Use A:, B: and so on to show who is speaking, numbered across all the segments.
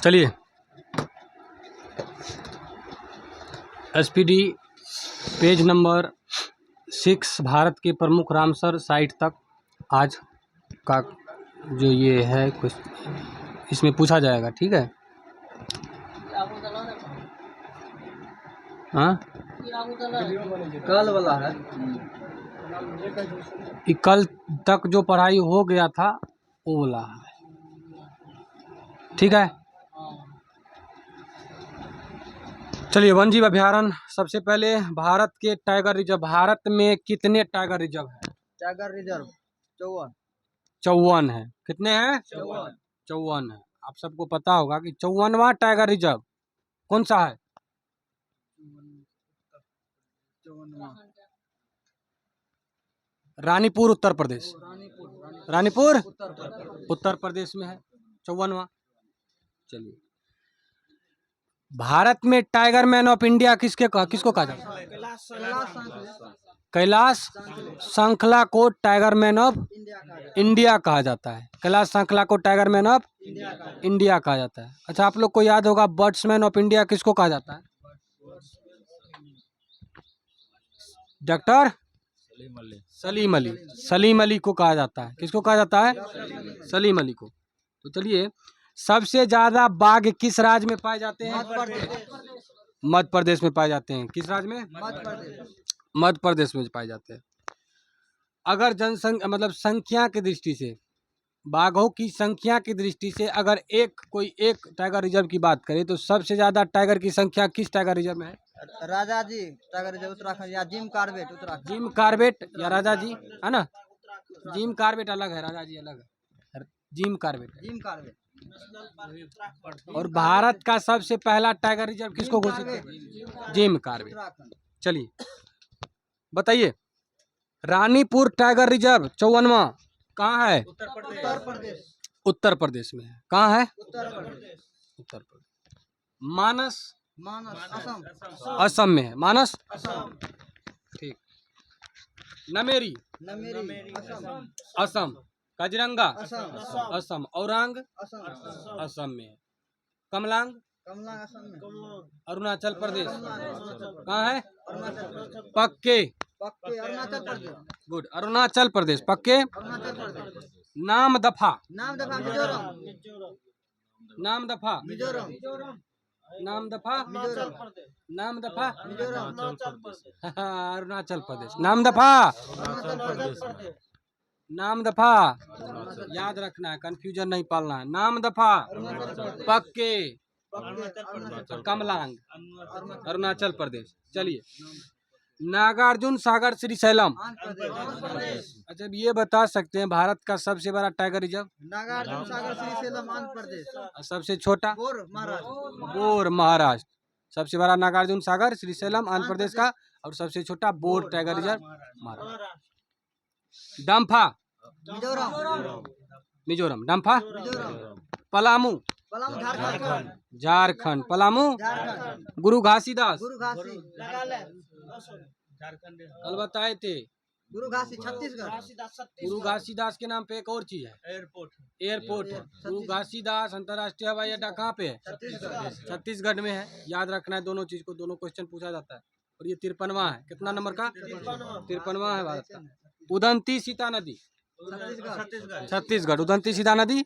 A: चलिए, SPD page number 6 Bharat के प्रमुख रामसर साइट तक आज का जो ये है कुछ इसमें पूछा जाएगा। ठीक है, हाँ
B: कल वाला है।
A: कल तक जो पढ़ाई हो गया था वो वाला है। ठीक है, चलिए, वन जीव अभ्यारण्य। सबसे पहले भारत के टाइगर रिजर्व। भारत में कितने टाइगर रिजर्व है?
B: Tiger reserve 54।
A: 54 है। कितने हैं?
B: 54।
A: 54 है। आप सबको पता होगा कि 54वां टाइगर रिजर्व कौन सा है? रानीपुर उत्तर प्रदेश। रानीपुर उत्तर प्रदेश में है 54वां। चलिए, भारत में टाइगर मैन ऑफ इंडिया किसको कहा जाता है? कैलाश सांखला को टाइगर मैन ऑफ इंडिया कहा जाता है। कैलाश सांखला को टाइगर मैन ऑफ इंडिया कहा जाता है। अच्छा, आप लोग को याद होगा बर्ड्समैन ऑफ इंडिया किसको कहा जाता है? डॉक्टर सलीम अली। सलीम अली को कहा जाता है। किसको कहा जाता है? सलीम अली को। तो चलिए, सबसे ज्यादा बाघ किस राज्य में पाए जाते हैं? मध्य प्रदेश में पाए जाते हैं। किस राज्य में? मध्य प्रदेश में पाए जाते हैं। अगर जनसंख्या मतलब संख्या की दृष्टि से, बाघों की संख्या की दृष्टि से अगर कोई एक टाइगर रिजर्व की बात करें तो सबसे ज्यादा टाइगर की संख्या किस टाइगर रिजर्व में है?
B: राजा जी टाइगर रिजर्व उत्तराखंड, या Jim Corbett Uttarakhand.
A: Jim Corbett या राजा जी, है ना? जिम कॉर्बेट अलग है, राजा जी अलग है। Jim Corbett. और भारत का सबसे पहला टाइगर रिजर्व किसको घोषित किया? Jim Corbett. चलिए, बताइए, रानीपुर टाइगर रिजर्व 54वां कहाँ है? उत्तर प्रदेश में है। कहाँ है? उत्तर प्रदेश। मानस असम में है। मानस ठीक। नमेरी असम। काजीरंगा असम। औरंग असम में है। कमलांग अरुणाचल प्रदेश। कहाँ है? पक्के। गुड, अरुणाचल प्रदेश पक्के। नामदफा अरुणाचल प्रदेश। नामदफा याद रखना है, कंफ्यूजन नहीं पालना है। नामदफा पक्के कमलांग अरुणाचल प्रदेश। चलिए, नागार्जुन सागर श्रीशैलम। अच्छा, ये बता सकते हैं भारत का सबसे बड़ा टाइगर रिजर्व?
B: नागार्जुन सागर श्रीशैलम आंध्र प्रदेश।
A: सबसे छोटा? बोर महाराष्ट्र। सबसे बड़ा नागार्जुन सागर श्रीशैलम आंध्र प्रदेश का, और सबसे छोटा बोर टाइगर रिजर्व महाराष्ट्र। डम्फा मिजोरम। डम्फा पलामू झारखंड। पलामू गुरु घासीदास कल बताए थे।
B: गुरु घासी छत्तीसगढ़।
A: गुरु घासीदास के नाम पे एक और चीज है, एयरपोर्ट है। गुरु घासीदास अंतर्राष्ट्रीय हवाई अड्डा कहाँ पे है? छत्तीसगढ़ में है। याद रखना है दोनों चीज को, दोनों क्वेश्चन पूछा जाता है। और ये 53वां है। कितना नंबर का? 53वां है भारत का। उदंती सीता नदी छत्तीसगढ़। उदंती सीता नदी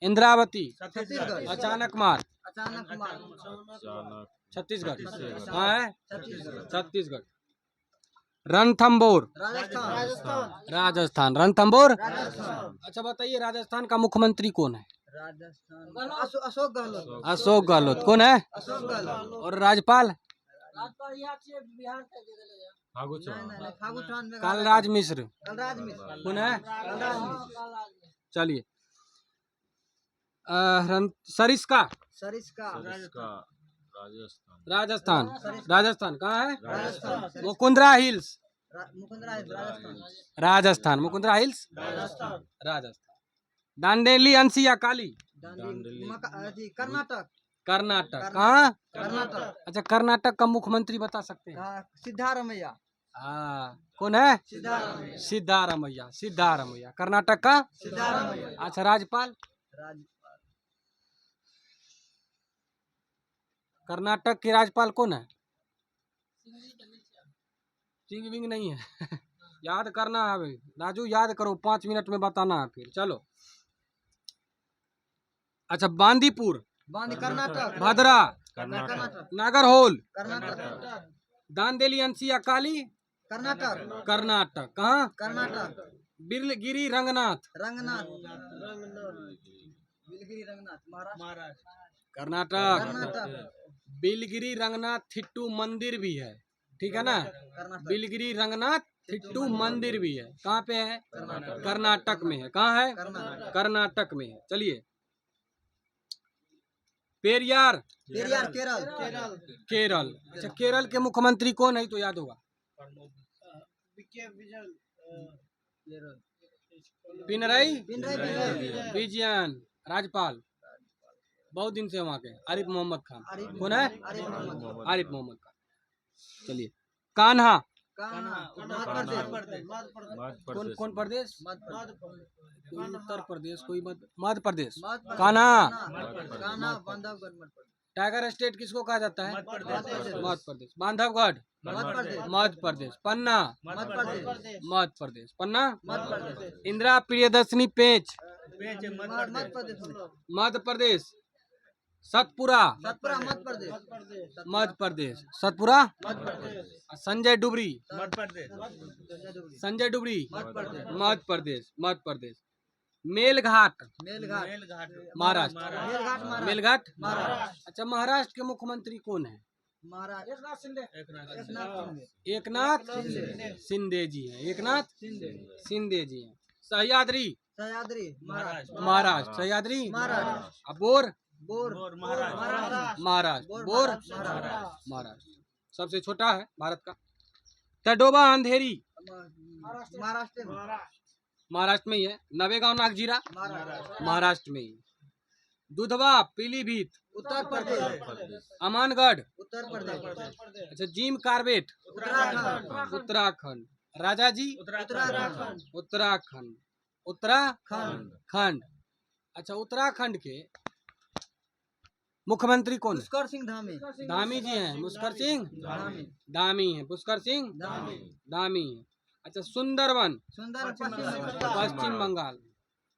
A: इंद्रावती अचानक मार छत्तीसगढ़। कहाँ है? छत्तीसगढ़। रणथंबोर राजस्थान। रणथंबोर। अच्छा, बताइए, राजस्थान का मुख्यमंत्री कौन है? अशोक गहलोत। कौन है? और राज्यपाल? कलराज मिश्र। कौन है? चलिए, सरिस्का राजस्थान। कहाँ है? मुकुंदरा हिल्स राजस्थान। मुकुंदरा हिल्स राजस्थान। दांडेली अंशी या काली कर्नाटक। कहाँ? अच्छा, कर्नाटक का मुख्यमंत्री बता सकते हैं?
B: सिद्धारमैया।
A: हाँ, कौन है?
B: सिद्धारामैया।
A: सिद्धारामैया। सिद्धारामैया कर्नाटक का।
B: सिद्धारामैया।
A: अच्छा, राज्यपाल
B: राज्यपाल
A: कर्नाटक के राज्यपाल कौन है? सिंह विंग नहीं है। याद करना है भाई राजू, याद करो, 5 मिनट में बताना है फिर। चलो, अच्छा, बांदीपुर,
B: बांदी कर्नाटक।
A: भद्रा,
B: कर्नाटक।
A: नागरहोल,
B: कर्नाटक।
A: दांदेली, अंसी, अकाली,
B: कर्नाटक।
A: कर्नाटक। कहाँ?
B: कर्नाटक।
A: बिरलगिरी, रंगनाथ,
B: रंगनाथ। बिलगिरी रंगनाथ महाराष्ट्र।
A: कर्नाटक।
B: कर्नाटक।
A: बिलगिरी रंगनाथ थिट्टू मंदिर भी है, ठीक है ना?
B: कर्नाटक।
A: बिलगिरी रंगनाथ थिट्टू मंदिर भी है। कहाँ पे है?
B: कर्नाटक।
A: कर्नाटक में है। कहाँ है?
B: कर्नाटक।
A: कर्नाटक में है। चलिए, पेरियार,
B: पेरियार केरल।
A: केरल। अच्छा, केरल के मुख्यमंत्री कौन है? तो याद होगा। पिनरई विजयन। राज्यपाल बहुत दिन से वहाँ के आरिफ मोहम्मद खान। कौन है?
B: आरिफ मोहम्मद।
A: आरिफ मोहम्मद खान। चलिए, कान्हा,
B: कान्हा मध्य प्रदेश।
A: कौन कौन प्रदेश?
B: मध्य
A: कोई उत्तर प्रदेश, कोई मध्य प्रदेश।
B: प्रदेश।
A: कान्हा।
B: कान्हा बांधवगढ़ मध्य प्रदेश।
A: टाइगर स्टेट किसको कहा जाता है?
B: मध्य प्रदेश।
A: मध्य प्रदेश। बांधवगढ़
B: मध्य प्रदेश।
A: मध्य प्रदेश। पन्ना
B: मध्य प्रदेश।
A: मध्य प्रदेश। पन्ना
B: मध्य प्रदेश।
A: इंदिरा प्रियदर्शनी पेंच
B: मध्य प्रदेश में।
A: मध्य प्रदेश। सतपुरा
B: सतपुरा मध्य प्रदेश।
A: मध्य प्रदेश। सतपुरा।
B: मध्य प्रदेश।
A: संजय डुबरी
B: मध्य प्रदेश।
A: संजय डुबरी
B: मध्य प्रदेश।
A: मध्य प्रदेश। मध्य प्रदेश। मेलघाट
B: मेलघाट
A: महाराष्ट्र।
B: मेलघाट
A: मेलघाट
B: महाराष्ट्र।
A: अच्छा, महाराष्ट्र के मुख्यमंत्री कौन है?
B: महाराष्ट्र एकनाथ शिंदे।
A: एकनाथ शिंदे जी हैं। एकनाथ शिंदे जी हैं। Sahyadri
B: Sahyadri Maharashtra.
A: Maharashtra. Sahyadri
B: Maharashtra.
A: Bore
B: bore Maharashtra.
A: Maharashtra. Bore
B: Maharashtra.
A: Maharashtra सबसे छोटा है भारत का। तडोबा अंधेरी
B: महाराष्ट्र में।
A: महाराष्ट्र में ही है। नवेगांव नागजीरा महाराष्ट्र में ही। दुधवा पीलीभीत
B: उत्तर प्रदेश।
A: अमानगढ़
B: उत्तर प्रदेश।
A: अच्छा, जिम कार्बेट
B: उत्तराखंड।
A: उत्तराखंड। राजाजी
B: उत्तराखंड।
A: उत्तराखंड। उत्तराखंड। अच्छा, उत्तराखंड के मुख्यमंत्री कौन है?
B: पुष्कर सिंह धामी।
A: धामी जी हैं। पुष्कर सिंह धामी है। पुष्कर सिंह धामी है। अच्छा, सुंदरवन
B: सुंदर
A: पश्चिम बंगाल।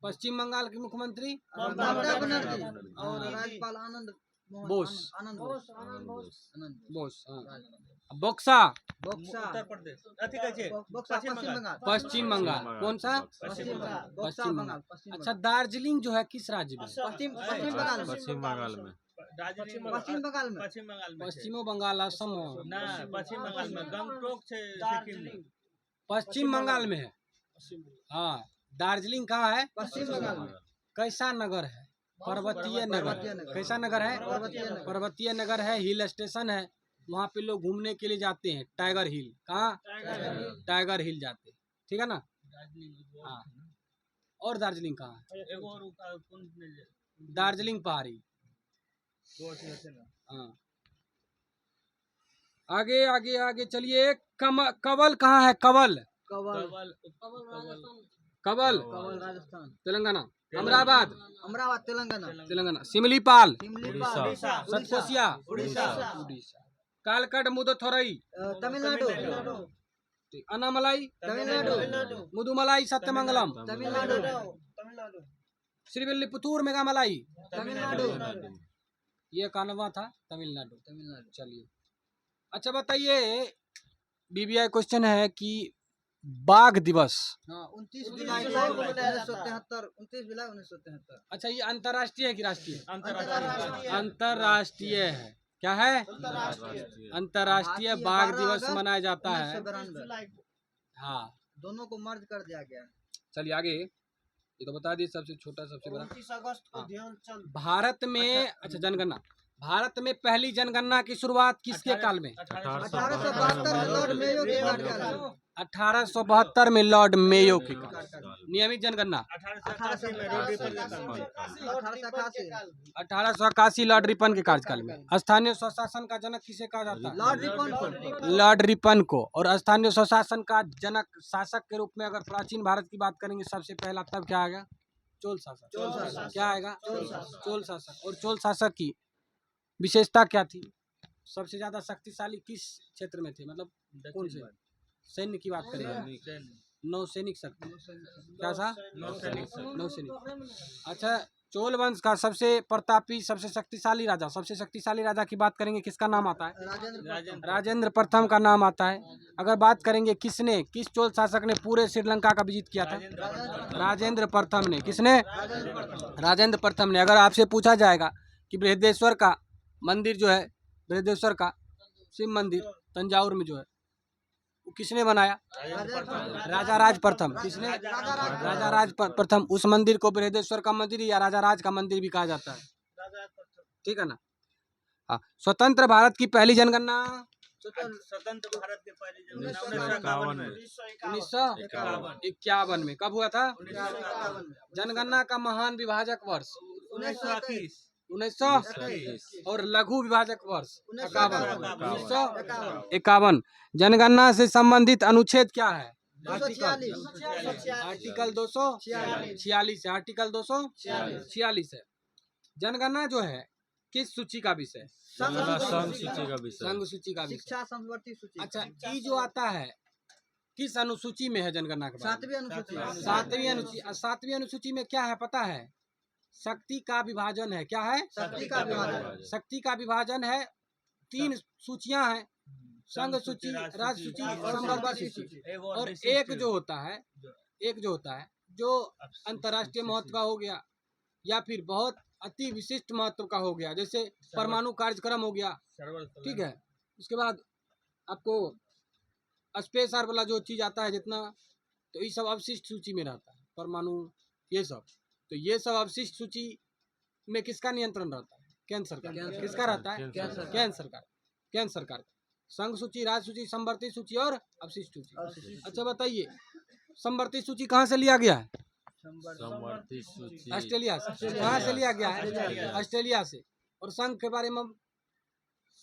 A: पश्चिम बंगाल के मुख्यमंत्री
B: ममता बनर्जी और राज्यपाल आनंद
A: बोस।
B: आनंद
A: बोस। हाँ। बक्सा
B: बक्सा उत्तर प्रदेश। बक्सा पश्चिम बंगाल।
A: पश्चिम बंगाल। कौन सा?
B: पश्चिम बंगाल। बक्सा
A: पश्चिम
B: बंगाल।
A: बंगाल। अच्छा, दार्जिलिंग जो है किस राज्य में?
B: पश्चिम बंगाल।
C: पश्चिम बंगाल में।
B: पश्चिम बंगाल में।
A: पश्चिम बंगाल असम
D: पश्चिम बंगाल में गंगटोक से सिक्किम में।
A: पश्चिम बंगाल में है। हाँ, दार्जिलिंग कहाँ है?
B: पश्चिम बंगाल में।
A: कैसा नगर है? पर्वतीय नगर। कैसा नगर है? पर्वतीय नगर है। हिल स्टेशन है। वहाँ पे लोग घूमने के लिए जाते हैं। टाइगर हिल। कहाँ? टाइगर हिल जाते हैं। ठीक है ना? हाँ। और दार्जिलिंग कहाँ है? दार्जिलिंग पहाड़ी। हाँ, आगे आगे आगे चलिए। कवल कहाँ है? कवल कवल
B: राजस्थान।
A: तेलंगाना। अमराबाद
B: तेलंगाना।
A: सिमलीपाल
B: सिमलीपाल
A: सतकोसिया
B: उड़ीसा।
A: कालकट मुदथोरई
B: तमिलनाडु।
A: अनामलाई
B: तमिलनाडु।
A: मुदुमलाई सत्यमंगलम
B: तमिलनाडु।
A: श्रीविल्लीपुतूर मेघामलाई।
B: तमिलनाडु।
A: ये 91 था। तमिलनाडु। चलिए, अच्छा बताइए, बीबीआई क्वेश्चन है कि बाघ दिवस
B: 29 जुलाई 1973। 29 जुलाई 1973।
A: अच्छा, ये अंतर्राष्ट्रीय है कि राष्ट्रीय?
B: अंतर्राष्ट्रीय।
A: अंतर्राष्ट्रीय है। क्या है? अंतर्राष्ट्रीय बाघ दिवस मनाया जाता है।
B: 1992।
A: हाँ,
B: दोनों को मर्ज कर दिया गया।
A: चलिए आगे। ये तो बता दिए, सबसे छोटा सबसे बड़ा।
B: 29 अगस्त को ध्यानचंद।
A: भारत में अच्छा, जनगणना। भारत में पहली जनगणना की शुरुआत किसके काल में?
B: 1872 लॉर्ड मेयो के कार्यकाल में।
A: 1872 में लॉर्ड मेयो के काल। नियमित जनगणना
D: 1888 में रोड रिपन का काम है।
B: 1888
A: 1881 लॉर्ड रिपन के कार्यकाल में। स्थानीय स्वशासन का जनक किसे कहा जाता है?
B: लॉर्ड रिपन को।
A: लॉर्ड रिपन को। और स्थानीय स्वशासन का जनक शासक के रूप में अगर प्राचीन भारत की बात करेंगे सबसे पहला तब क्या आएगा? चोल शासक।
B: चोल शासक।
A: क्या आएगा? चोल शासक। और चोल शासक की विशेषता क्या थी? सबसे ज्यादा शक्तिशाली किस क्षेत्र में थे? मतलब कौन से सैन्य की बात करेंगे? नौसैनिक शक्ति। क्या था? नौसैनिक। अच्छा, चोल वंश का सबसे प्रतापी सबसे शक्तिशाली राजा की बात करेंगे किसका नाम आता है? राजेंद्र प्रथम का नाम आता है। अगर बात करेंगे किस चोल शासक ने पूरे श्रीलंका का विजिट किया था? राजेंद्र प्रथम ने। किसने? राजेंद्र प्रथम ने। अगर आपसे पूछा जाएगा कि बृहदेश्वर का मंदिर जो है, बृहदेश्वर का शिव मंदिर तंजावुर में जो है, वो किसने बनाया? राजा राज प्रथम। किसने? राजा राज प्रथम। उस मंदिर को बृहदेश्वर का मंदिर या राजा राज का मंदिर भी कहा जाता है। ठीक है ना? हाँ। स्वतंत्र भारत की पहली जनगणना
D: स्वतंत्र भारत के पहले जनगणना
A: 1951 में। कब हुआ था?
B: 1951 में।
A: जनगणना का महान विभाजक वर्ष
D: 1921
A: 1900 और लघु विभाजक वर्ष
B: 1951।
A: 1951। जनगणना से संबंधित अनुच्छेद क्या है?
B: 246।
A: आर्टिकल 246 है। आर्टिकल 246 है। जनगणना जो है किस सूची का विषय?
B: संघ
D: सूची का विषय।
A: संघ सूची का विषय।
B: शिक्षा संवर्ती सूची।
A: अच्छा, ई जो आता है किस अनुसूची में है जनगणना के बारे में?
B: 7वीं अनुसूची।
A: 7वीं अनुसूची। 7वीं अनुसूची में क्या है पता है? शक्ति का विभाजन है। क्या है?
B: शक्ति का विभाजन।
A: शक्ति का विभाजन है। 3 सूचियां हैं, संघ सूची, राज सूची और संवर्ती सूची। और एक जो होता है जो अंतर्राष्ट्रीय महत्व का हो गया या फिर बहुत अति विशिष्ट महत्व का हो गया, जैसे परमाणु कार्यक्रम हो गया। ठीक है। उसके बाद आपको स्पेस आर वाला जो चीज आता है जितना, तो ये सब अवशिष्ट सूची में रहता है। परमाणु ये सब, तो ये सब अवशिष्ट सूची में किसका नियंत्रण रहता है? केंद्र सरकार। किसका रहता है? केंद्र सरकार। संघ सूची, राज सूची, संवर्ती सूची और अवशिष्ट सूची। अच्छा बताइए, संवर्ती सूची कहाँ से लिया गया है?
D: संवर्ती सूची
A: ऑस्ट्रेलिया से। कहाँ से लिया गया है? ऑस्ट्रेलिया से। और संघ के बारे में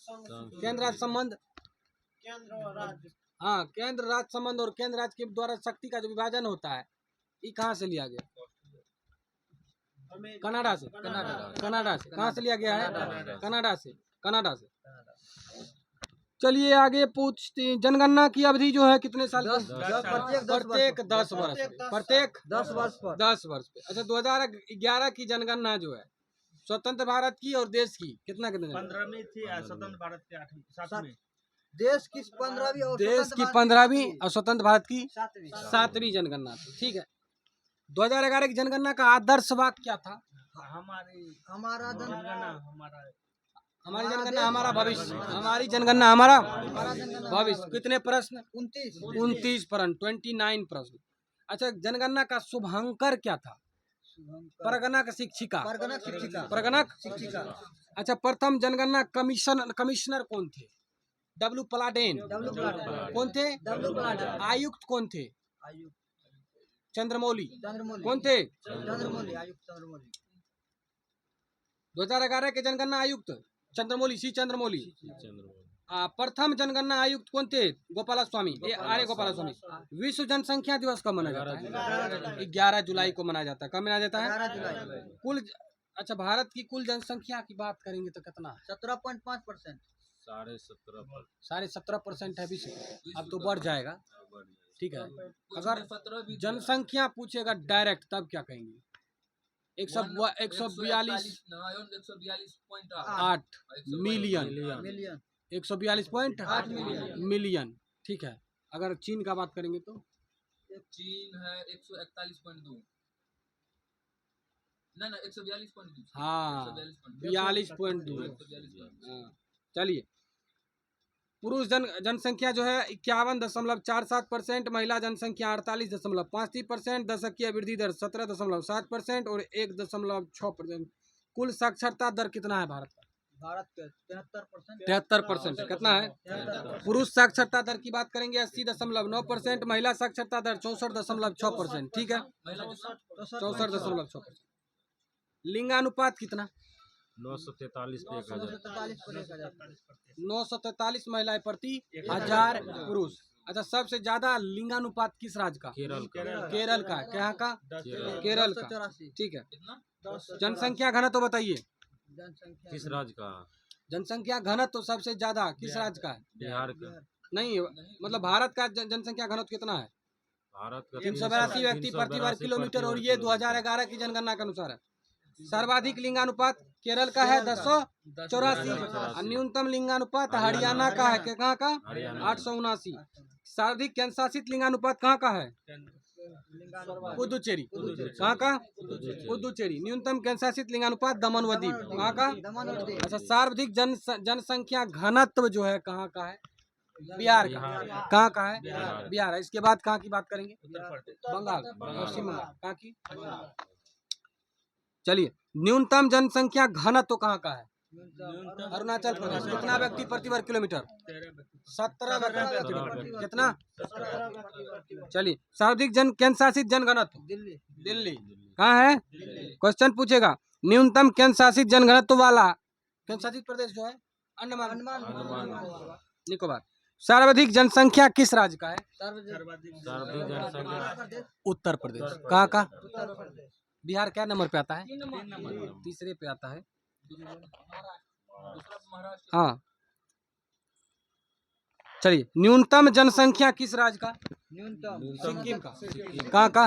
A: केंद्र राज्य संबंध, हाँ, केंद्र राज्य संबंध और केंद्र राज्य के द्वारा शक्ति का जो विभाजन होता है, ये कहाँ से लिया गया? कनाडा से। कनाडा से। कहाँ से लिया गया है? कनाडा से। चलिए आगे पूछते हैं। जनगणना की अवधि जो है कितने साल की? प्रत्येक 10 वर्ष पे। प्रत्येक
B: 10 वर्ष पर।
A: 10 वर्ष पे। अच्छा, 2011 की जनगणना जो है स्वतंत्र भारत की और देश की कितना
D: 15वीं थी और स्वतंत्र भारत के 8वीं 7वीं।
B: देश की 15वीं और
A: देश की 15वीं और स्वतंत्र भारत की 7वीं जनगणना थी। ठीक है। 2011 की जनगणना का आदर्श वाक्य क्या था?
B: हमारा
D: जनगणना
A: हमारी जनगणना हमारा भविष्य। हमारी जनगणना हमारा भविष्य। कितने प्रश्न? 29 प्रश्न, 29 प्रश्न। अच्छा, जनगणना का शुभांकर क्या था? परगणक शिक्षिका। परगणक शिक्षिका। अच्छा, प्रथम जनगणना कमिश्नर कौन थे? डब्ल्यू प्लाडेन। कौन थे? आयुक्त कौन थे? चंद्रमौली। कौन थे?
B: चंद्रमौली। आयुक्त चंद्रमौली।
A: 2011 के जनगणना आयुक्त चंद्रमौली, सी चंद्रमौली। प्रथम जनगणना आयुक्त कौन थे? गोपाल स्वामी, आर्य गोपाल स्वामी। विश्व जनसंख्या दिवस कब मनाया जाता है? 11 जुलाई को मनाया जाता है। कब मनाया जाता है?
B: 11 जुलाई।
A: कुल, अच्छा, भारत की कुल जनसंख्या की बात करेंगे तो कितना है?
B: 17.5%।
A: 17.5% है विश्व। अब तो बढ़ जाएगा। ठीक है। अगर जनसंख्या पूछेगा डायरेक्ट तब क्या कहेंगे? 142.8 मिलियन। 142.8 मिलियन। ठीक है। अगर चीन का बात करेंगे तो
C: चीन है 141.2। ना 142.2।
A: हाँ, 42.2। चलिए, पुरुष जनसंख्या जो है 51.47%, महिला जनसंख्या 48.53%, दशकीय वृद्धि दर 17.7% और 1.6%। कुल साक्षरता दर कितना है भारत का?
B: भारत के 73%।
A: 73%। कितना है? पुरुष साक्षरता दर की बात करेंगे 80.9%, महिला साक्षरता दर 64.6%। ठीक है,
C: महिला कितना?
A: 64.6%। लिंगानुपात कितना?
E: 943 पे 1000।
B: 943 पर 1000।
A: 943 महिलाएं प्रति 1000 पुरुष। अच्छा, सबसे ज्यादा लिंगानुपात किस राज्य का?
E: केरल का।
A: केरल का। क्या का? केरल का।
B: 1084।
A: ठीक है।
C: कितना?
A: जनसंख्या घनत्व तो बताइए।
B: जनसंख्या
E: किस राज्य का?
A: जनसंख्या घनत्व तो सबसे ज्यादा किस राज्य का है?
E: बिहार का।
A: नहीं, मतलब भारत का जनसंख्या घनत्व कितना है?
E: भारत का
A: 382 व्यक्ति प्रति वर्ग किलोमीटर, और ये 2011 की जनगणना के अनुसार है। सर्वाधिक लिंगानुपात केरल का है 1084, और न्यूनतम लिंगानुपात हरियाणा का है। कहाँ का? 879। सर्वाधिक केंद्र शासित लिंगानुपात कहाँ का है? पुदुचेरी। कहाँ का? पुदुचेरी। न्यूनतम केंद्र शासित लिंगानुपात दमन व दीव। कहाँ का?
B: दमन और दीव।
A: अच्छा, सर्वाधिक जनसंख्या घनत्व जो है कहाँ का है? बिहार का। कहाँ का है? बिहार है। इसके बाद कहाँ की बात करेंगे? बंगाल, पश्चिम बंगाल। कहाँ की? चलिए, न्यूनतम जनसंख्या घनत्व कहाँ का है? अरुणाचल प्रदेश। कितना व्यक्ति प्रति वर्ग किलोमीटर? 17 व्यक्ति प्रति वर्ग। कितना? चलिए, सर्वाधिक केंद्र शासित जनघनत्व
B: दिल्ली।
A: दिल्ली। कहाँ है? क्वेश्चन पूछेगा, न्यूनतम केंद्र शासित जनघनत्व वाला केंद्र शासित प्रदेश जो है अंडमान निकोबार। सर्वाधिक जनसंख्या किस राज्य का है?
E: सर्वाधिक जनसंख्या
A: उत्तर प्रदेश। कहाँ का?
B: उत्तर प्रदेश।
A: बिहार क्या नंबर पे आता है?
C: 3
A: तीसरे पे आता है।
C: दूसरा महाराष्ट्र।
A: हाँ, चलिए, न्यूनतम जनसंख्या किस राज्य का?
B: न्यूनतम
A: सिक्किम का। कहाँ का?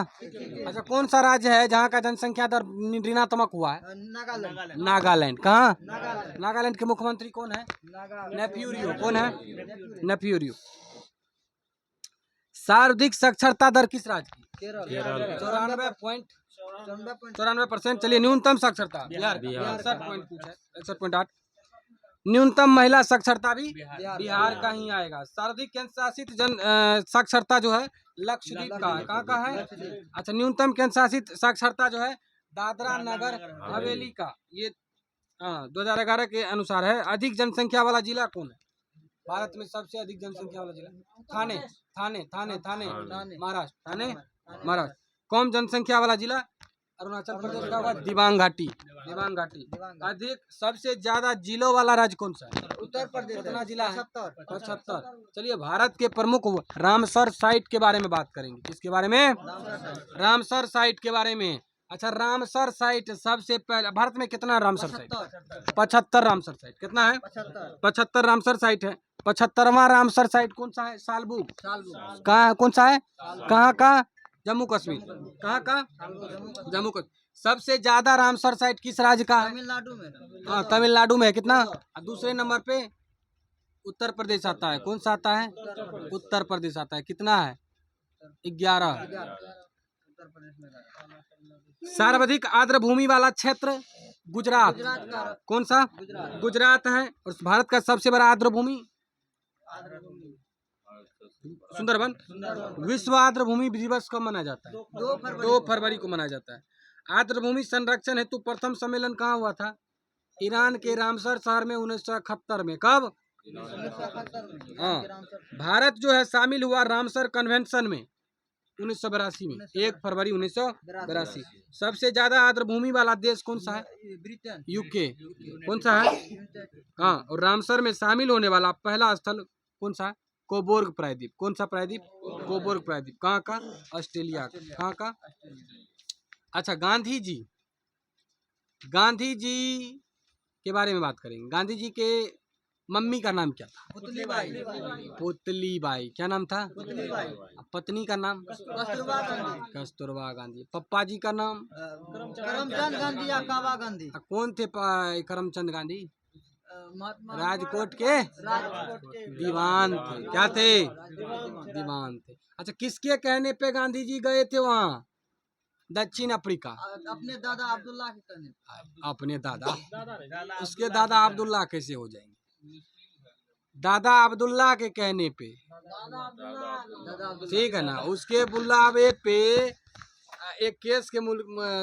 A: अच्छा, कौन सा राज्य है जहाँ का जनसंख्या दर ऋणात्मक हुआ है?
B: नागालैंड।
A: नागालैंड। कहाँ?
B: नागालैंड।
A: नागालैंड के मुख्यमंत्री कौन है? नेफ्यूरियो। कौन है? नेफ्यूरियो। सर्वाधिक साक्षरता दर किस राज्य की?
B: केरल।
A: 94%। चलिए, न्यूनतम साक्षरता बिहार। 61 पॉइंट पूछा है, 61.8। न्यूनतम महिला साक्षरता भी बिहार का ही आएगा। सर्वाधिक केंद्र शासित साक्षरता जो है लक्षद्वीप का है। कहाँ का है? अच्छा, न्यूनतम केंद्र शासित साक्षरता जो है दादरा नगर हवेली का। ये 2011 के अनुसार है। अधिक जनसंख्या वाला जिला कौन है भारत में? सबसे अधिक जनसंख्या वाला जिला थाने। थाने थाने थाने महाराष्ट्र। थाने महाराष्ट्र। कम जनसंख्या वाला जिला अरुणाचल प्रदेश का होगा दिबांग घाटी। दिबांग घाटी। अधिक सबसे ज्यादा जिलों वाला राज्य कौन सा है?
B: उत्तर प्रदेश।
A: कितना जिला है?
B: 75।
A: 75। चलिए, भारत के प्रमुख रामसर साइट के बारे में बात करेंगे। किसके बारे में? रामसर साइट के बारे में। अच्छा, रामसर साइट सबसे पहले भारत में कितना रामसर साइट? 75 Ramsar site. कितना है? 75 रामसर साइट है। 75वां रामसर साइट कौन सा है? सालबुग। कहाँ? कौन सा है? कहाँ का? जम्मू कश्मीर। कहाँ का? जम्मू कश्मीर। सबसे ज्यादा रामसर साइट किस राज्य का है?
B: तमिलनाडु में।
A: हाँ, तमिलनाडु में है। कितना? और दूसरे नंबर पे उत्तर प्रदेश आता है। कौन सा आता है? उत्तर प्रदेश आता है। कितना है? 11।
B: उत्तर प्रदेश में।
A: सर्वाधिक आर्द्र भूमि वाला क्षेत्र गुजरात। कौन सा? गुजरात है। और भारत का सबसे बड़ा आर्द्र भूमि सुंदरबन। विश्व आर्द्र भूमि दिवस कब मनाया जाता है? 2 फरवरी को मनाया जाता है। आर्द्र भूमि संरक्षण हेतु प्रथम सम्मेलन कहाँ हुआ था? ईरान के रामसर शहर में 1971 में। कब?
B: 1971
A: हाँ। भारत जो है शामिल हुआ रामसर कन्वेंशन में 1982 में, 1 फरवरी 1982। सबसे ज्यादा आर्द्र भूमि वाला देश कौन सा है?
B: ब्रिटेन।
A: यूके। कौन सा है? हाँ। और रामसर में शामिल होने वाला पहला स्थल कौन सा है? कोबोर्ग प्रायद्वीप। कौन सा प्रायद्वीप? कोबोर्ग प्रायद्वीप। कहाँ का? ऑस्ट्रेलिया। कहाँ का? अच्छा, गांधी जी के बारे में बात करेंगे। गांधी जी के मम्मी का नाम क्या था?
B: पुतलीबाई।
A: पुतलीबाई। क्या नाम था?
B: पुतलीबाई।
A: पत्नी का नाम?
B: कस्तूरबा गांधी।
A: कस्तूरबा गांधी। पप्पा जी का नाम?
B: करमचंद गांधी या काबा गांधी।
A: कौन थे करमचंद गांधी?
B: महात्मा
A: राजकोट के
B: राजकोट के
A: दीवान थे। क्या थे? दीवान थे। अच्छा, किसके कहने पे गांधी जी गए थे वहाँ? दक्षिण अफ्रीका।
B: अपने दादा अब्दुल्ला के कहने।
A: अपने दादा? उसके दादा अब्दुल्ला कैसे हो जाएंगे? दादा अब्दुल्ला के कहने पे। ठीक है ना? उसके बुलावे पे एक केस के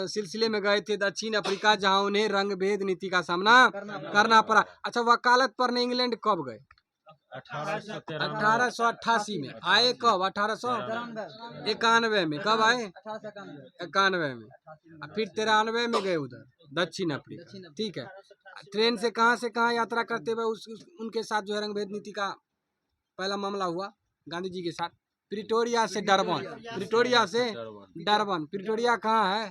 A: सिलसिले में गए थे दक्षिण अफ्रीका, जहां उन्हें रंग भेद नीति का सामना करना पड़ा। अच्छा, वकालत पर इंग्लैंड कब गए? 1888 में। आए कब? 1891 में। कब आए? 91 में। और फिर 93 में गए उधर दक्षिण अफ्रीका। ठीक है। ट्रेन से कहाँ यात्रा करते हुए उनके साथ जो है रंग भेद नीति का पहला मामला हुआ गांधी जी के साथ। प्रिटोरिया से डरबन। प्रिटोरिया से डरबन। प्रिटोरिया कहाँ है?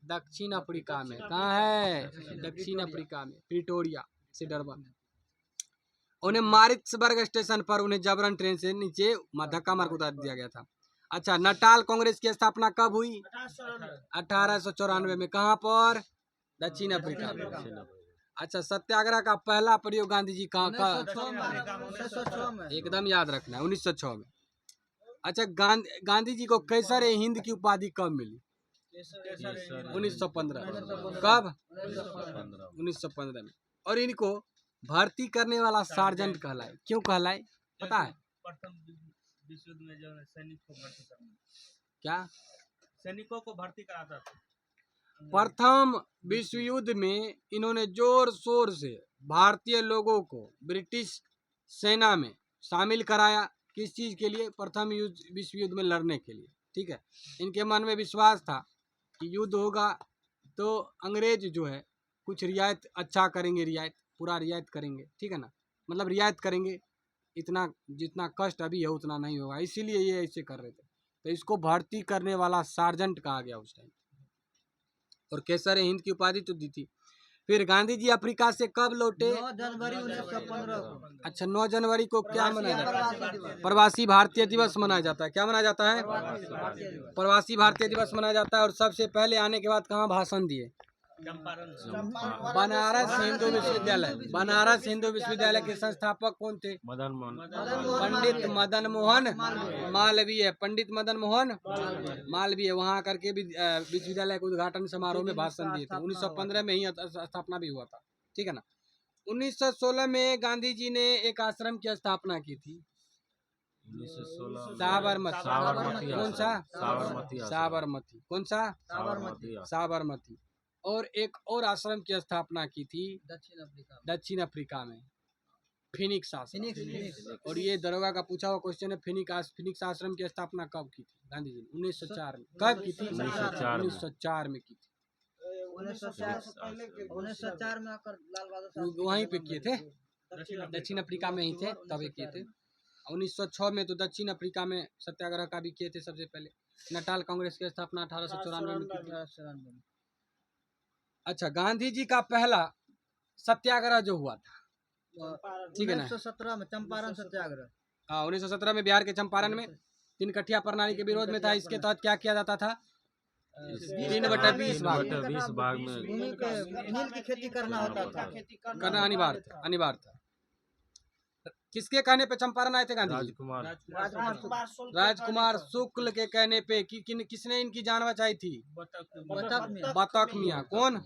A: दक्षिण अफ्रीका में। कहाँ है? दक्षिण अफ्रीका में। प्रिटोरिया से डरबन। उन्हें मारिट्सबर्ग स्टेशन पर उन्हें जबरन ट्रेन से नीचे धक्का मार उतार दिया गया था। अच्छा, नटाल कांग्रेस की स्थापना कब हुई? 1894 में। कहाँ पर? दक्षिण अफ्रीका में। अच्छा, सत्याग्रह का पहला प्रयोग गांधी जी कहाँ का?
B: 1906 में।
A: एकदम याद रखना है, 1906 में। अच्छा, गांधी जी को कैसर ए हिंद की उपाधि कब मिली? 1915। कब? 1915 में। और इनको भर्ती करने वाला सार्जेंट कहलाए। क्यों कहलाए पता है?
D: प्रथम विश्व युद्ध में जो सैनिक को भर्ती करना,
A: क्या?
D: सैनिकों को भर्ती कराता था।
A: प्रथम विश्व युद्ध में इन्होंने जोर शोर से भारतीय लोगों को ब्रिटिश सेना में शामिल कराया। किस चीज के लिए? प्रथम विश्व युद्ध में लड़ने के लिए। ठीक है। इनके मन में विश्वास था कि युद्ध होगा तो अंग्रेज जो है कुछ रियायत अच्छा करेंगे, रियायत पूरा रियायत करेंगे। ठीक है ना, मतलब रियायत करेंगे, इतना जितना कष्ट अभी है उतना नहीं होगा, इसीलिए ये ऐसे कर रहे थे। तो इसको भर्ती करने वाला सार्जेंट कहा गया उस टाइम। और केसर हिंद की उपाधि तो दी थी। फिर गांधी जी अफ्रीका से कब लौटे?
B: 9 जनवरी 1915 को।
A: अच्छा, 9 जनवरी को क्या मनाया जाता है? प्रवासी भारतीय दिवस मनाया जाता है। क्या मनाया जाता है? प्रवासी भारतीय दिवस मनाया जाता है। और सबसे पहले आने के बाद कहाँ भाषण दिए?
D: चंपारण
A: बनारस हिंदू विश्वविद्यालय। बनारस हिंदू विश्वविद्यालय के संस्थापक कौन थे?
E: मदन मोहन
A: पंडित मदन मोहन मालवीय। पंडित मदन मोहन मालवीय वहाँ करके विश्वविद्यालय के उद्घाटन समारोह में भाषण दिए थे। 1915 में ही स्थापना भी हुआ था। ठीक है ना। 1916 में गांधी जी ने एक आश्रम की स्थापना की थी।
E: 1916
A: साबरमती। कौन सा?
E: साबरमती
A: साबरमती। कौन सा?
E: साबरमती
A: साबरमती। और एक और आश्रम की स्थापना की थी दक्षिण अफ्रीका में, फिनिक्स आश्रम। और ये दरोगा का पूछा हुआ क्वेश्चन है, फिनिक्स आश्रम की स्थापना कब की थी गांधी जी ने? 1904 में। कब की थी? 1904 में की थी।
B: 1904 में आकर लाल बहादुर शास्त्री
A: वहीं पे किए थे, दक्षिण अफ्रीका में ही थे तभी किए थे। 1906 में तो दक्षिण अफ्रीका में सत्याग्रह का भी किए थे सबसे पहले। नटाल कांग्रेस की स्थापना 1894 में की थी। अच्छा, गांधी जी का पहला सत्याग्रह जो हुआ था, ठीक है ना,
B: 1917 में चंपारण सत्याग्रह।
A: 1917 में बिहार के चंपारण में 3 कठिया प्रणाली के विरोध में था। इसके तहत क्या किया जाता था? 3/20
E: भाग में
B: भूमि पे नील की खेती करना होता था।
A: करना अनिवार्य था। किसके कहने पे चंपारण आए थे गांधी जी? राजकुमार शुक्ल के कहने पे। किसने इनकी जान बचाई थी? बतख मियाँ। कौन?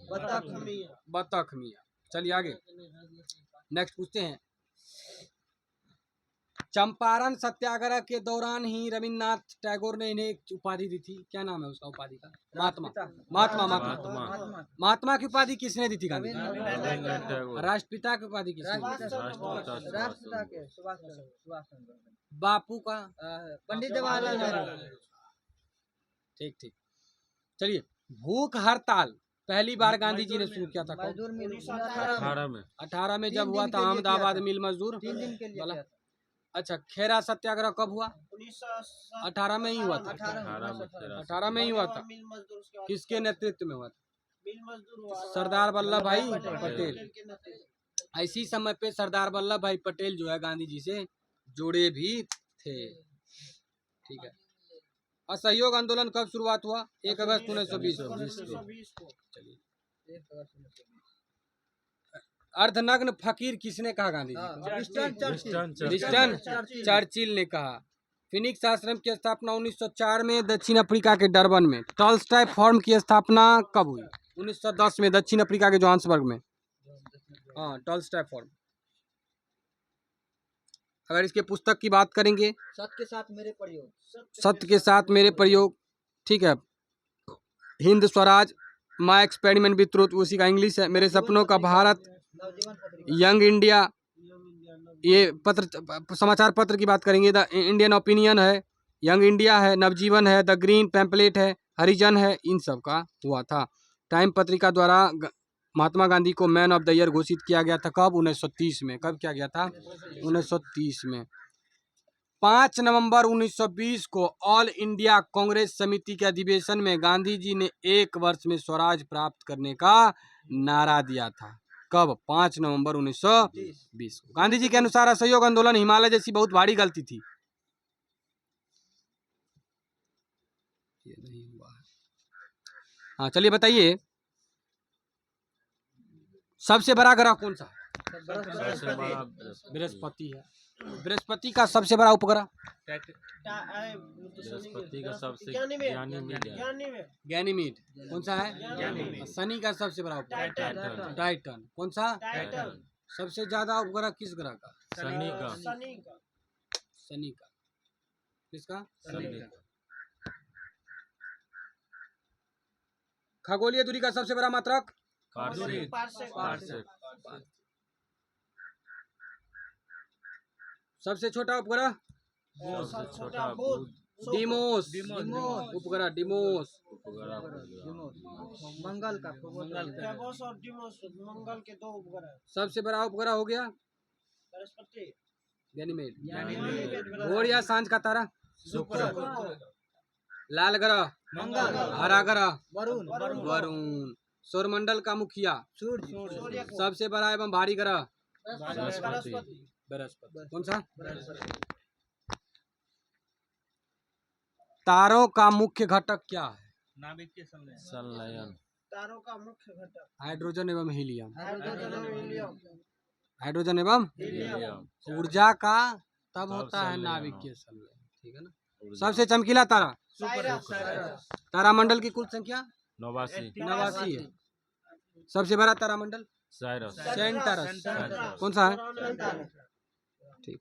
A: बतख मियाँ। चलिए आगे नेक्स्ट पूछते हैं। चंपारण सत्याग्रह के दौरान ही रविन्द्रनाथ टैगोर ने इन्हें एक उपाधि दी थी। क्या नाम है उसका उपाधि का? महात्मा की उपाधि किसने दी थी गांधी? राष्ट्रपिता की उपाधि किसने दी थी?
B: राष्ट्रपिता के सुभाष चंद्र।
A: बापू का?
B: पंडित जवाहरलाल नेहरू।
A: ठीक। चलिए, भूख हड़ताल पहली बार गांधी जी ने शुरू किया था कब?
B: मजदूर मिल
A: 18 में जब हुआ था अहमदाबाद मिल मजदूर
B: 3 दिन के लिए किया था।
A: अच्छा, खेरा सत्याग्रह कब हुआ? 18 में ही हुआ था। 18 में ही हुआ था। किसके नेतृत्व में हुआ था? सरदार वल्लभ भाई पटेल। इसी समय पे सरदार वल्लभ भाई पटेल जो है गांधी जी से जुड़े भी थे। ठीक है। असहयोग आंदोलन कब शुरुआत हुआ? 1 अगस्त 1920 को। चलिए, अर्धनग्न फकीर किसने कहा गांधी जी? विंस्टन चर्चिल ने कहा। फिनिक्स आश्रम की स्थापना 1904 में दक्षिण अफ्रीका के डरबन में। टॉल्स्टॉय फॉर्म की स्थापना कब हुई? 1910 में दक्षिण अफ्रीका के जोहान्सबर्ग में। हाँ, टॉल्स्टॉय फॉर्म। अगर इसके पुस्तक की बात करेंगे,
B: सत्य के साथ मेरे प्रयोग।
A: सत्य के साथ मेरे प्रयोग, ठीक है, Hind Swaraj, my experiment with truth उसी का इंग्लिश है, मेरे सपनों का भारत,
B: नवजीवन पत्रिका,
A: यंग इंडिया, ये पत्र समाचार पत्र की बात करेंगे, द इंडियन ओपिनियन है, यंग इंडिया है, नवजीवन है, द ग्रीन पैम्पलेट है, हरिजन है, इन सब का हुआ था। टाइम पत्रिका द्वारा महात्मा गांधी को मैन ऑफ द ईयर घोषित किया गया था, कब? 1930 में। कब किया गया था? 1930 में। 5 नवंबर 1920 को ऑल इंडिया कांग्रेस समिति के अधिवेशन में गांधी जी ने 1 वर्ष में स्वराज प्राप्त करने का नारा दिया था। कब? 5 नवंबर 1920 को। गांधी जी के अनुसार असहयोग आंदोलन हिमालय जैसी बहुत भारी गलती थी। ये नहीं हुआ है। हाँ चलिए बताइए, सबसे बड़ा ग्रह कौन सा है?
E: सबसे बड़ा
A: बृहस्पति है। बृहस्पति का सबसे बड़ा उपग्रह?
E: बृहस्पति का सबसे
A: गैनीमीड। कौन सा है? शनि का सबसे बड़ा उपग्रह टाइटन। कौन सा? सबसे ज्यादा उपग्रह किस ग्रह का?
E: शनि का।
A: शनि का। किसका?
E: शनि का।
A: खगोलीय दूरी का सबसे बड़ा मात्रक?
E: पार्सेक।
A: सबसे छोटा उपग्रह?
E: सबसे छोटा बुध
A: डिमोस। उपग्रह डिमोस।
B: मंगल का
A: सबसे बड़ा उपग्रह हो गया गैनीमेड। भोर या सांझ का तारा?
E: शुक्र।
A: लाल ग्रह?
B: मंगल।
A: हरा ग्रह?
B: वरुण।
A: वरुण। सौरमंडल का मुखिया?
B: सूर्य।
A: सबसे बड़ा एवं भारी ग्रह?
E: बृहस्पति।
A: बृहस्पति। कौन सा? तारों का मुख्य घटक क्या है?
D: नाभिकीय संलयन।
E: संलयन।
B: तारों का मुख्य घटक
A: हाइड्रोजन एवं हीलियम।
B: हाइड्रोजन
A: हाइड्रोजन एवं
E: हीलियम।
A: ऊर्जा का तब
E: तब
A: होता है
E: संलयन,
A: नाभिकीय संलयन। ठीक है ना।
E: ऊर्जा।
A: सबसे चमकीला तारा? तारामंडल की कुल संख्या?
E: 89।
A: 89 है। सबसे बड़ा तारामंडल?
E: साइरस।
A: सेंटरस।
E: सेंटरस।
A: कौन सा है? ठीक।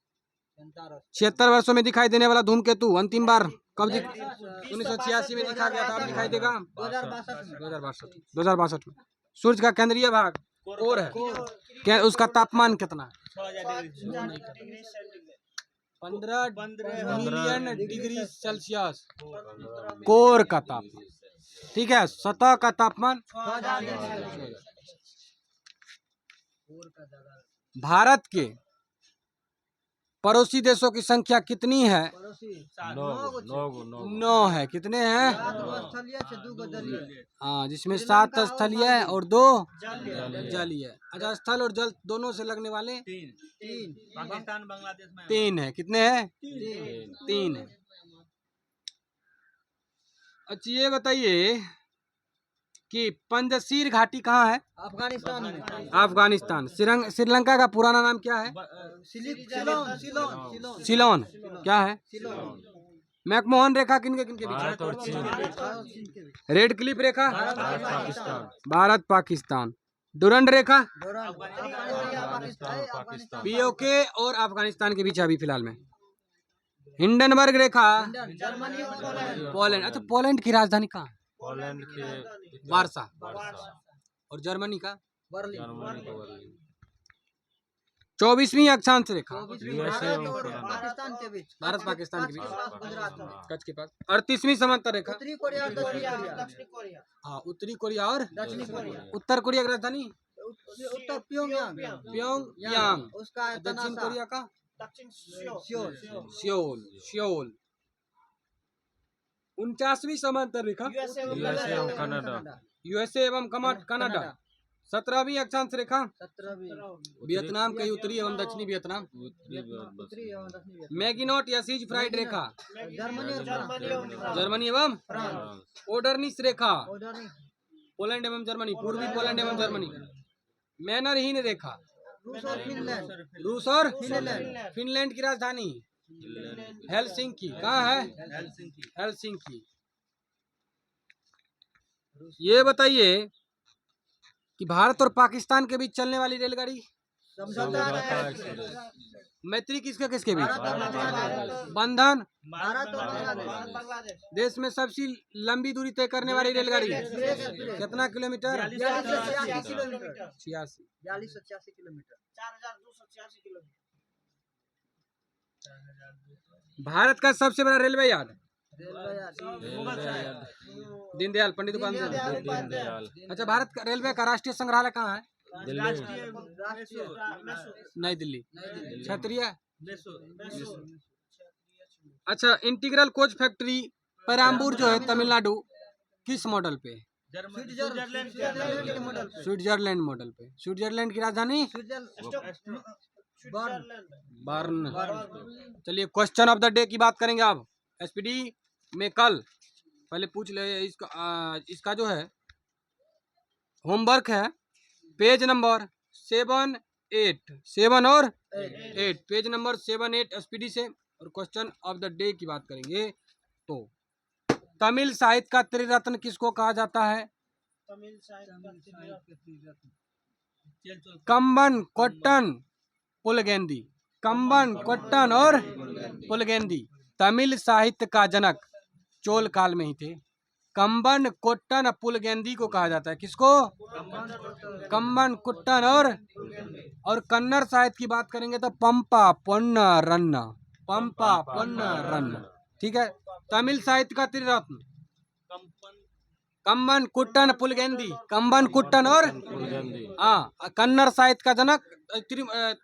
A: 76 वर्षों में दिखाई देने वाला धूमकेतु अंतिम बार कब 1986 में दिखा गया था। अब दिखाई देगा 2062 में। सूर्य का केंद्रीय भाग कोर है। क्या उसका तापमान कितना है? 15 मिलियन डिग्री सेल्सियस कोर का तापमान। ठीक है। सतह का तापमान? भारत के पड़ोसी देशों की संख्या कितनी है? 9 है। कितने हैं? हाँ, जिसमें 7 स्थलीय है और 2 जलीय। अच्छा, स्थल और जल दोनों से लगने वाले
D: 3 पाकिस्तान बांग्लादेश में
A: 3 है। कितने हैं? 3 है। अच्छा ये बताइए कि पंजशीर घाटी कहाँ है?
B: अफगानिस्तान में।
A: अफगानिस्तान। श्रीलंका का पुराना नाम क्या है? सिलोन। क्या है? मैकमोहन रेखा किनके किनके बीच?
E: भारत और चीन।
A: रेड क्लिफ रेखा?
E: भारत पाकिस्तान।
A: भारत पाकिस्तान। डुरंड रेखा?
E: अफगानिस्तान पाकिस्तान।
A: पीओके और अफगानिस्तान के बीच है अभी फिलहाल में। हिंडनबर्ग रेखा? पोलैंड। अच्छा, पोलैंड की राजधानी कहाँ है?
E: पोलैंड के
A: वार्सा।
E: वार्सा।
A: और जर्मनी का?
E: जर्मनी का बर्लिन।
A: 24वीं अक्षांश रेखा?
E: यूएसए और कनाडा।
B: पाकिस्तान के बीच।
A: भारत पाकिस्तान के बीच
B: गुजरात में।
A: कच्छ के पास। 38वीं समांतर रेखा?
B: उत्तरी कोरिया और दक्षिणी कोरिया।
A: हाँ, उत्तरी कोरिया और
B: दक्षिणी कोरिया।
A: उत्तर कोरिया की राजधानी?
B: उत्तर प्योंगयांग।
A: प्योंगयांग।
B: उसका
A: दक्षिण कोरिया का?
B: सियोल।
A: सियोल। 49वीं समांतर रेखा?
E: यूएसए और कनाडा।
A: यूएसए एवं कनाडा। 17वीं अक्षांश रेखा?
B: 17वीं।
A: वियतनाम के उत्तरी एवं दक्षिणी वियतनाम।
B: उत्तरी एवं दक्षिणी वियतनाम।
A: मैगिनोट या सीज फ्राइड रेखा?
B: जर्मनी और फ्रांस।
A: जर्मनी एवं
E: फ्रांस।
A: ओडरनिस रेखा?
B: ओडरनी।
A: पोलैंड एवं जर्मनी। पूर्वी पोलैंड एवं जर्मनी। मैनरहीन रेखा?
B: रूस और फिनलैंड।
A: रूस और
B: फिनलैंड।
A: फिनलैंड की राजधानी? हेलसिंकी। कहाँ है? हेलसिंकी। ये बताइए कि भारत और पाकिस्तान के बीच चलने वाली रेलगाड़ी
B: समझौता
E: एक्सप्रेस
A: मैत्री किसके किसके बीच?
B: भारत और बांग्लादेश।
A: बंधन
B: भारत और बांग्लादेश।
A: देश में सबसे लंबी दूरी तय करने वाली रेलगाड़ी है।
B: एक्सप्रेस।
A: कितना kilometre?
B: 4286 kilometre.
A: 86।
B: 4286 kilometre. 4286 kilometre.
A: Bharat का सबसे बड़ा railway yard?
B: Railway yard.
A: Deendayal, Pandit
B: Deendayal
A: Upadhyay.
E: Deendayal
A: अच्छा, भारत का रेलवे का राष्ट्रीय संग्रहालय कहाँ है?
E: दिल्ली
B: राष्ट्रीय
A: नई दिल्ली। क्षेत्रीय?
D: मैसूर
A: अच्छा, इंटीग्रल कोच फैक्ट्री पेराम्बूर जो है तमिलनाडु, किस मॉडल पे है?
B: स्विट्जरलैंड के मॉडल पे।
A: स्विट्जरलैंड मॉडल पे। स्विट्जरलैंड की राजधानी बर्न। चलिए, क्वेश्चन ऑफ द डे की बात करेंगे अब। एसपीडी में कल पहले पूछ ले इसका जो है होमवर्क है पेज नंबर 7, 8, 7 और 8, पेज नंबर 7, 8 एसपीडी से। और क्वेश्चन ऑफ द डे की बात करेंगे तो तमिल साहित्य का त्रिरत्न किसको कहा जाता है? कंबन, कोट्टन, पुलगेंदी। कंबन, कोट्टन और पुलगेंदी तमिल साहित्य का जनक चोल काल में ही थे। कंबन, कोट्टन, पुलगेंदी को कहा जाता है। किसको? कंबन, कुट्टन और कन्नड़ साहित्य की बात करेंगे तो पंपा पोन्न रन्न। पंपा पोन्न रन्न, ठीक है। तमिल साहित्य का त्रिरत्न कंबन, कुट्टन, पुलगेंदी। कंबन, कुट्टन और
E: पुलगेंदी
A: कन्नड़ साहित्य का जनक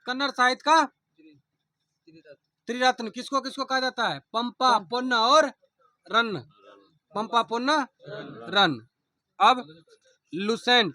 A: कन्नड़ साहित्य का त्रिरत्न किसको किसको कहा जाता है? पंपा, पोन्न और रन्न। पंपा, पोन्न, रन्न। अब लुसेंट